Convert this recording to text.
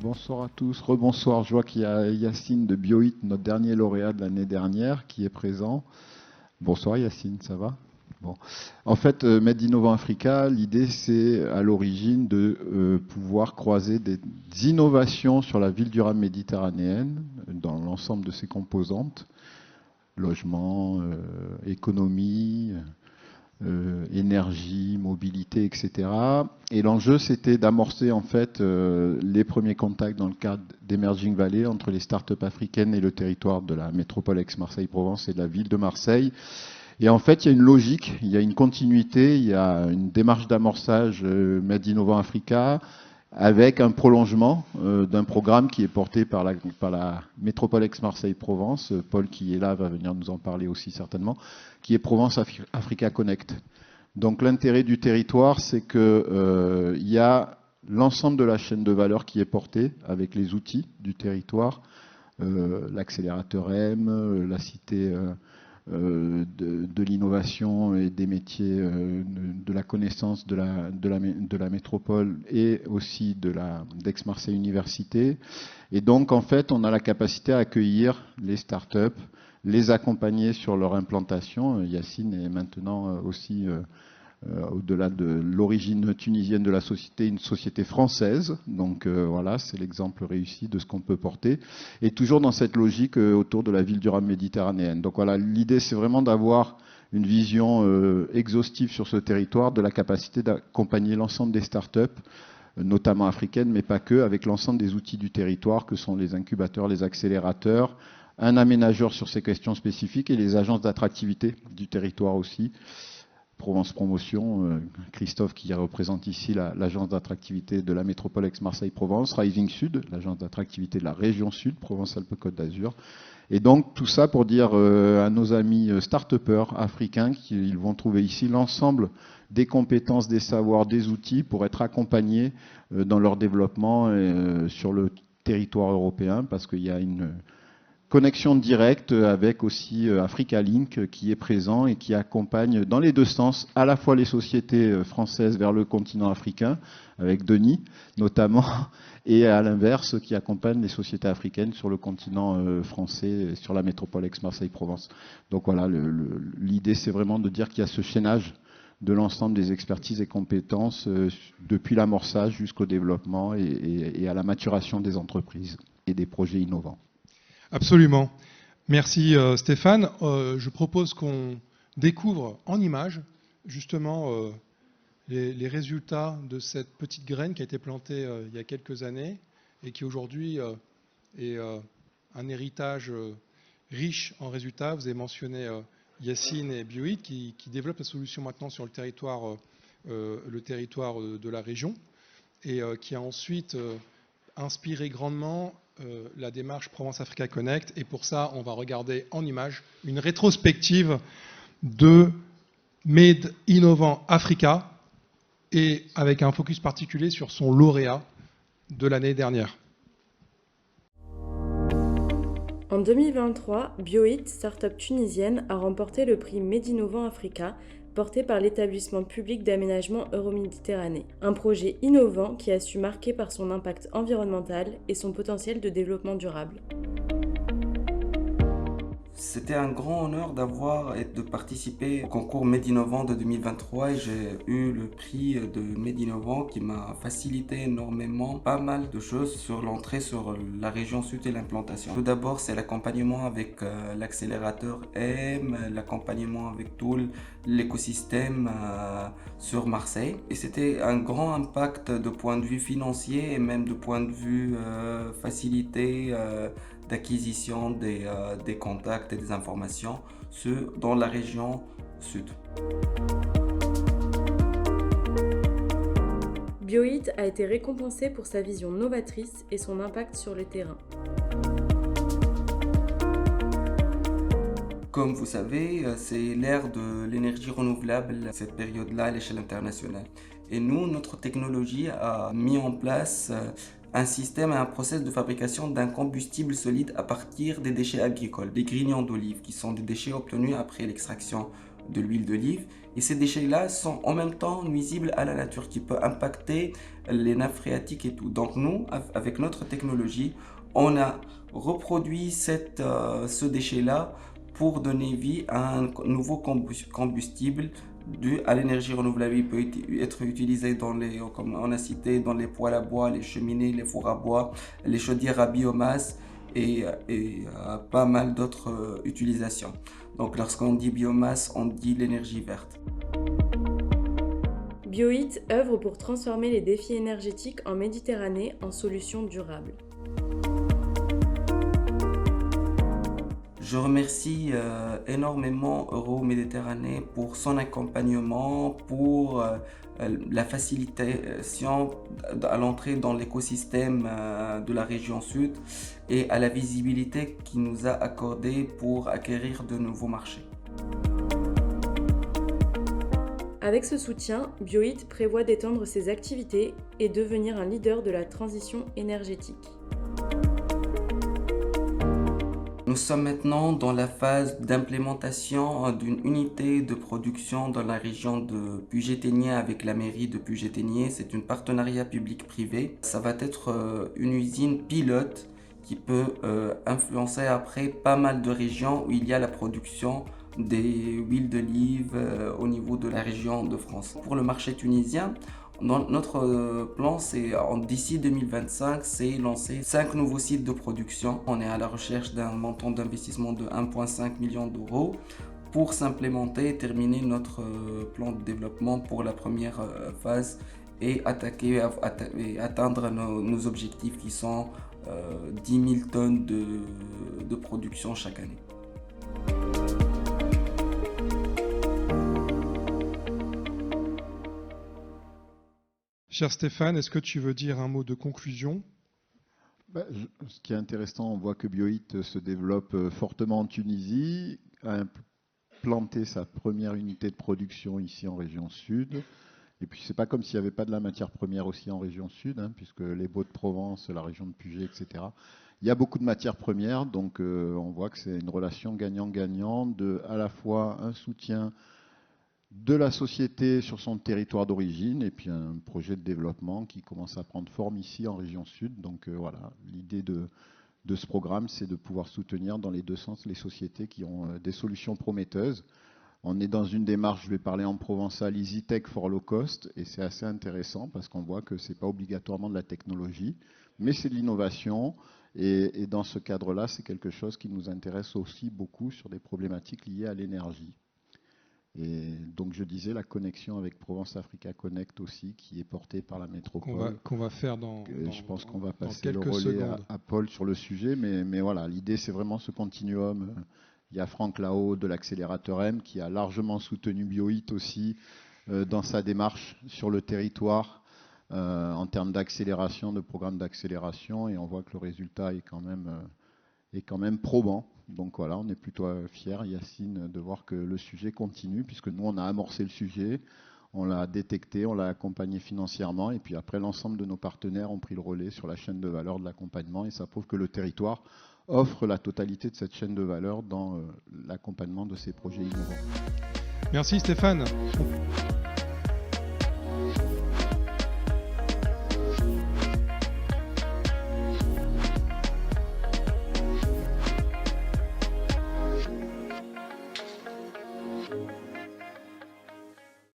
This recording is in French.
Bonsoir à tous, rebonsoir. Je vois qu'il y a Yacine de Biohit, notre dernier lauréat de l'année dernière, qui est présent. Bonsoir Yacine, ça va? Bon. En fait, Made Innovant Africa, l'idée c'est à l'origine de pouvoir croiser des innovations sur la ville durable méditerranéenne dans l'ensemble de ses composantes, logement, économie, énergie, mobilité, etc. Et l'enjeu, c'était d'amorcer en fait les premiers contacts dans le cadre d'Emerging Valley entre les startups africaines et le territoire de la métropole Aix-Marseille-Provence et de la ville de Marseille. Et en fait, il y a une logique, il y a une continuité, il y a une démarche d'amorçage Made Innovant Africa avec un prolongement d'un programme qui est porté par la métropole Aix-Marseille-Provence. Paul, qui est là, va venir nous en parler aussi certainement, qui est Provence Africa Connect. Donc l'intérêt du territoire, c'est que il y a l'ensemble de la chaîne de valeur qui est portée avec les outils du territoire, l'accélérateur M, la cité de l'innovation et des métiers de la connaissance de la métropole et aussi d'Aix-Marseille Université. Et donc, en fait, on a la capacité à accueillir les startups, les accompagner sur leur implantation. Yacine est maintenant aussi au-delà de l'origine tunisienne de la société, une société française. Donc voilà, c'est l'exemple réussi de ce qu'on peut porter. Et toujours dans cette logique autour de la ville durable méditerranéenne. Donc voilà, l'idée c'est vraiment d'avoir une vision exhaustive sur ce territoire, de la capacité d'accompagner l'ensemble des startups, notamment africaines, mais pas que, avec l'ensemble des outils du territoire que sont les incubateurs, les accélérateurs, un aménageur sur ces questions spécifiques et les agences d'attractivité du territoire aussi. Provence Promotion, Christophe qui représente ici l'agence d'attractivité de la métropole Aix-Marseille-Provence, Rising Sud, l'agence d'attractivité de la région Sud, Provence-Alpes-Côte d'Azur. Et donc tout ça pour dire à nos amis start-upers africains qu'ils vont trouver ici l'ensemble des compétences, des savoirs, des outils pour être accompagnés dans leur développement sur le territoire européen, parce qu'il y a une connexion directe avec aussi Africa Link qui est présent et qui accompagne dans les deux sens à la fois les sociétés françaises vers le continent africain, avec Denis notamment, et à l'inverse qui accompagne les sociétés africaines sur le continent français, sur la métropole Aix-Marseille-Provence. Donc voilà, l'idée c'est vraiment de dire qu'il y a ce chaînage de l'ensemble des expertises et compétences depuis l'amorçage jusqu'au développement et à la maturation des entreprises et des projets innovants. Absolument. Merci Stéphane. Je propose qu'on découvre en images justement les résultats de cette petite graine qui a été plantée il y a quelques années et qui aujourd'hui est un héritage riche en résultats. Vous avez mentionné Yacine et Biohit qui développent la solution maintenant sur le territoire de la région et qui a ensuite inspiré grandement la démarche Provence Africa Connect. Et pour ça, on va regarder en images une rétrospective de Made Innovant Africa et avec un focus particulier sur son lauréat de l'année dernière. En 2023, Biohit, start-up tunisienne, a remporté le prix Made Innovant Africa, porté par l'établissement public d'aménagement Euroméditerranée. Un projet innovant qui a su marquer par son impact environnemental et son potentiel de développement durable. C'était un grand honneur d'avoir et de participer au concours Made Innovant de 2023 et j'ai eu le prix de Made Innovant qui m'a facilité énormément pas mal de choses sur l'entrée sur la région sud et l'implantation. Tout d'abord, c'est l'accompagnement avec l'accélérateur M, l'accompagnement avec tout l'écosystème sur Marseille. Et c'était un grand impact de point de vue financier et même de point de vue facilité d'acquisition des contacts et des informations dans la région sud. Biohit a été récompensé pour sa vision novatrice et son impact sur le terrain. Comme vous savez, c'est l'ère de l'énergie renouvelable, cette période-là à l'échelle internationale. Et nous, notre technologie a mis en place un système et un process de fabrication d'un combustible solide à partir des déchets agricoles, des grignons d'olive, qui sont des déchets obtenus après l'extraction de l'huile d'olive. Et ces déchets-là sont en même temps nuisibles à la nature, qui peut impacter les nappes phréatiques et tout. Donc nous, avec notre technologie, on a reproduit ce déchet-là pour donner vie à un nouveau combustible dû à l'énergie renouvelable. Il peut être utilisé comme on a cité, dans les poêles à bois, les cheminées, les fours à bois, les chaudières à biomasse et pas mal d'autres utilisations. Donc lorsqu'on dit biomasse, on dit l'énergie verte. Bioit œuvre pour transformer les défis énergétiques en Méditerranée en solutions durables. Je remercie énormément Euroméditerranée pour son accompagnement, pour la facilitation à l'entrée dans l'écosystème de la région sud et à la visibilité qu'il nous a accordée pour acquérir de nouveaux marchés. Avec ce soutien, Bioit prévoit d'étendre ses activités et devenir un leader de la transition énergétique. Nous sommes maintenant dans la phase d'implémentation d'une unité de production dans la région de Puget-Théniers avec la mairie de Puget-Théniers. C'est un partenariat public-privé. Ça va être une usine pilote qui peut influencer après pas mal de régions où il y a la production des huiles d'olive au niveau de la région de France. Pour le marché tunisien, notre plan, c'est d'ici 2025, c'est lancer 5 nouveaux sites de production. On est à la recherche d'un montant d'investissement de 1,5 million d'euros pour s'implémenter et terminer notre plan de développement pour la première phase et atteindre nos objectifs qui sont 10 000 tonnes de production chaque année. Cher Stéphane, est-ce que tu veux dire un mot de conclusion ? Ce qui est intéressant, on voit que Bioit se développe fortement en Tunisie, a implanté sa première unité de production ici en région sud. Et puis, c'est pas comme s'il n'y avait pas de la matière première aussi en région sud, puisque les Baux-de-Provence, la région de Puget, etc. Il y a beaucoup de matières premières, donc on voit que c'est une relation gagnant-gagnant de à la fois un soutien de la société sur son territoire d'origine et puis un projet de développement qui commence à prendre forme ici en région sud. Donc voilà, l'idée de ce programme, c'est de pouvoir soutenir dans les deux sens les sociétés qui ont des solutions prometteuses. On est dans une démarche, je vais parler en provençal, Easy Tech for Low Cost, et c'est assez intéressant parce qu'on voit que ce n'est pas obligatoirement de la technologie, mais c'est de l'innovation. Et dans ce cadre-là, c'est quelque chose qui nous intéresse aussi beaucoup sur des problématiques liées à l'énergie. Et donc je disais la connexion avec Provence Africa Connect aussi, qui est portée par la métropole. Qu'on va faire dans je pense qu'on va passer le quelques relais secondes à Paul sur le sujet, mais voilà, l'idée c'est vraiment ce continuum. Il y a Franck Lao de l'accélérateur M qui a largement soutenu Bioit aussi dans sa démarche sur le territoire en termes d'accélération, de programme d'accélération, et on voit que le résultat est quand même probant. Donc voilà, on est plutôt fiers, Yacine, de voir que le sujet continue, puisque nous, on a amorcé le sujet, on l'a détecté, on l'a accompagné financièrement, et puis après, l'ensemble de nos partenaires ont pris le relais sur la chaîne de valeur de l'accompagnement, et ça prouve que le territoire offre la totalité de cette chaîne de valeur dans l'accompagnement de ces projets innovants. Merci Stéphane.